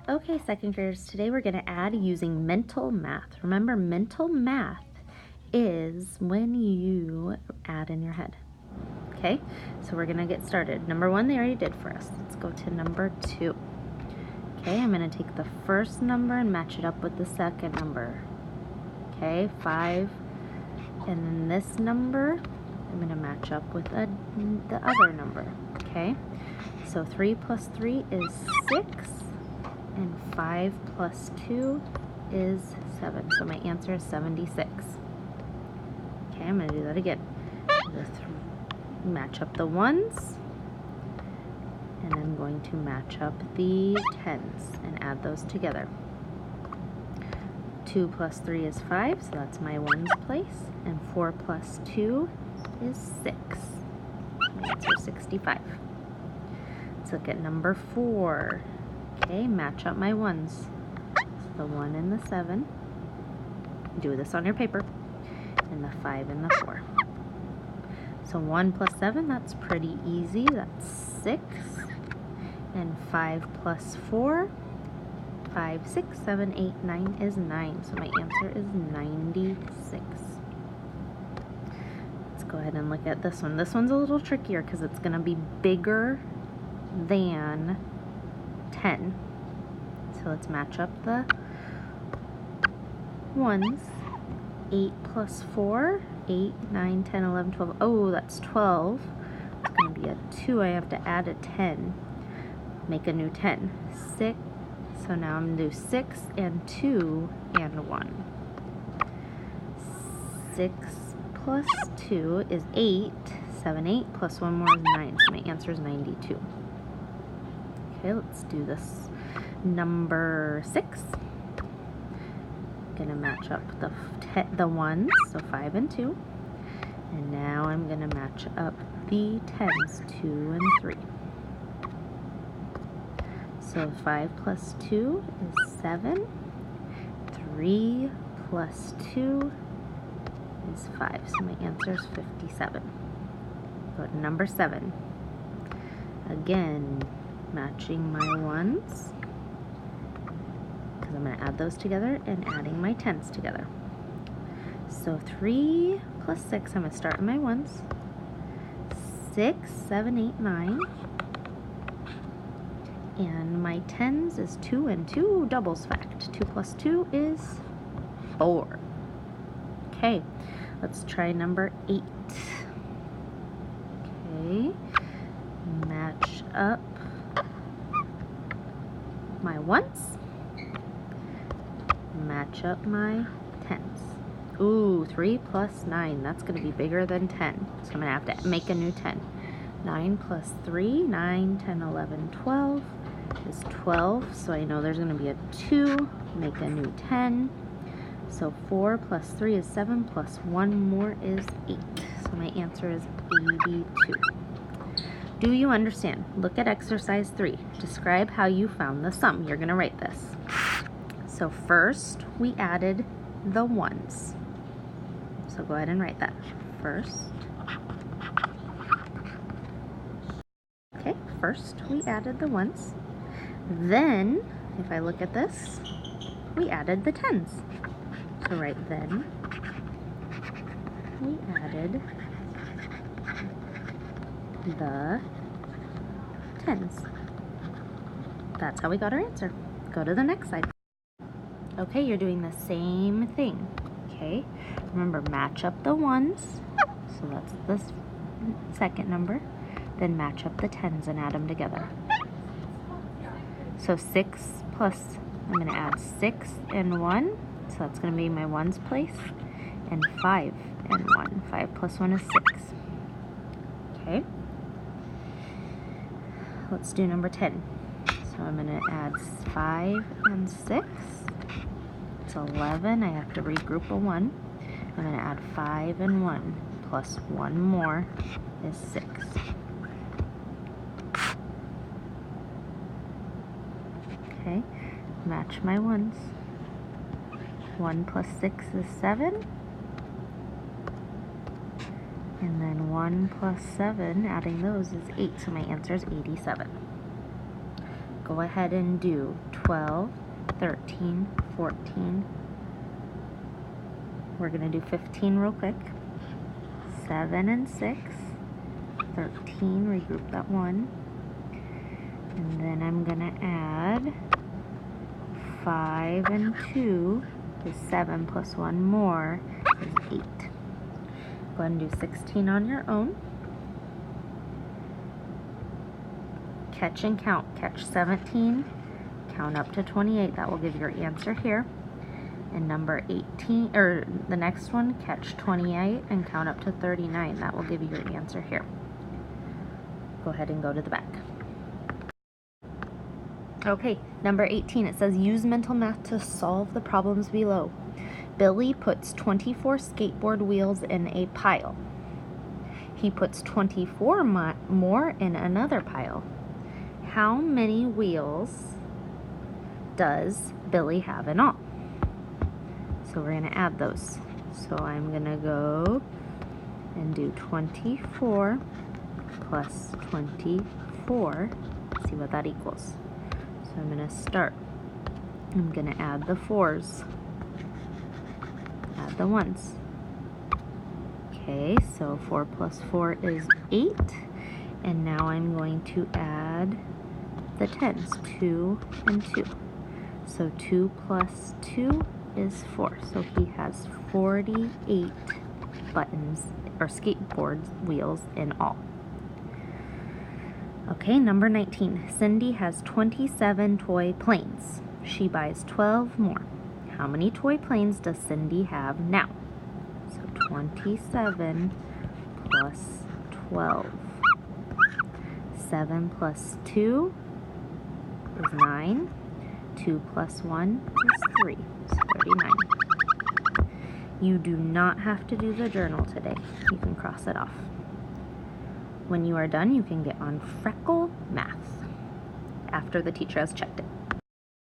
Okay, second graders, today we're going to add using mental math. Remember, mental math is when you add in your head. Okay, so we're going to get started. Number one, they already did for us. Let's go to number 2. Okay, I'm going to take the first number and match it up with the second number. Okay, 5. And then this number, I'm going to match up with the other number. Okay, so 3 plus 3 is 6. And 5 plus 2 is 7. So my answer is 76. Okay, I'm going to do that again. Just match up the ones. And I'm going to match up the tens and add those together. 2 plus 3 is 5, so that's my ones place. And 4 plus 2 is 6. My answer is 65. Let's look at number 4. Okay, match up my ones. So the 1 and the 7. Do this on your paper. And the 5 and the 4. So 1 plus 7, that's pretty easy. That's 6. And 5 plus 4, 5, 6, 7, 8, 9 is 9. So my answer is 96. Let's go ahead and look at this one. This one's a little trickier because it's going to be bigger than 10. So let's match up the ones. 8 plus 4, 8, 9, 10, 11, 12. Oh, that's 12. It's going to be a 2. I have to add a 10. Make a new 10. 6. So now I'm going to do 6 and 2 and 1. 6 plus 2 is 8. 7, 8 plus 1 more is 9. So my answer is 92. Okay, let's do this. Number 6. Gonna match up the ones, so 5 and 2. And now I'm gonna match up the tens, 2 and 3. So 5 plus 2 is 7. 3 plus 2 is 5. So my answer is 57. Go to number 7. Again, matching my ones, because I'm going to add those together and adding my tens together. So 3 plus 6, I'm going to start with my ones. 6, 7, 8, 9. And my tens is 2 and 2, doubles fact. 2 plus 2 is 4. Okay, let's try number 8. Okay, match up my ones, match up my tens. Ooh, 3 plus 9, that's going to be bigger than 10. So I'm going to have to make a new 10. 9 plus 3, 9, 10, 11, 12 is 12. So I know there's going to be a 2, make a new 10. So 4 plus 3 is 7, plus 1 more is 8. So my answer is 82. Do you understand? Look at exercise 3. Describe how you found the sum. You're going to write this. So first, we added the ones. So go ahead and write that. First. Okay, first we added the ones. Then, if I look at this, we added the tens. So write then. We added the tens. That's how we got our answer. Go to the next slide. Okay, you're doing the same thing. Okay, remember, match up the ones. So that's this second number. Then match up the tens and add them together. So 6 plus, I'm going to add 6 and 1. So that's going to be my ones place. And 5 and 1. 5 plus 1 is 6. Okay. Let's do number 10. So I'm going to add 5 and 6. It's 11. I have to regroup a 1. I'm going to add 5 and 1. Plus 1 more is 6. Okay. Match my ones. 1 plus 6 is 7. And then 1 plus 7, adding those, is 8. So my answer is 87. go ahead and do 12, 13, 14. We're going to do 15 real quick. 7 and 6, 13, regroup that 1. And then I'm going to add 5 and 2 is 7 plus 1 more is 8. Go ahead and do 16 on your own. Catch and count. Catch 17, count up to 28. That will give your answer here. And number 18, or the next one, catch 28 and count up to 39. That will give you your answer here. Go ahead and go to the back. Okay, number 18, it says use mental math to solve the problems below. Billy puts 24 skateboard wheels in a pile. He puts 24 more in another pile. How many wheels does Billy have in all? So we're going to add those. So I'm going to go and do 24 plus 24. See what that equals. So I'm going to start. I'm going to add the 4s. Add the 1s. Okay, so 4 plus 4 is 8. And now I'm going to add the 10s, 2 and 2. So 2 plus 2 is 4. So he has 48 buttons or skateboard wheels in all. Okay, number 19. Cindy has 27 toy planes. She buys 12 more. How many toy planes does Cindy have now? So 27 plus 12. 7 plus 2 is 9. 2 plus 1 is 3. It's 39. You do not have to do the journal today. You can cross it off. When you are done, you can get on Freckle Math after the teacher has checked it.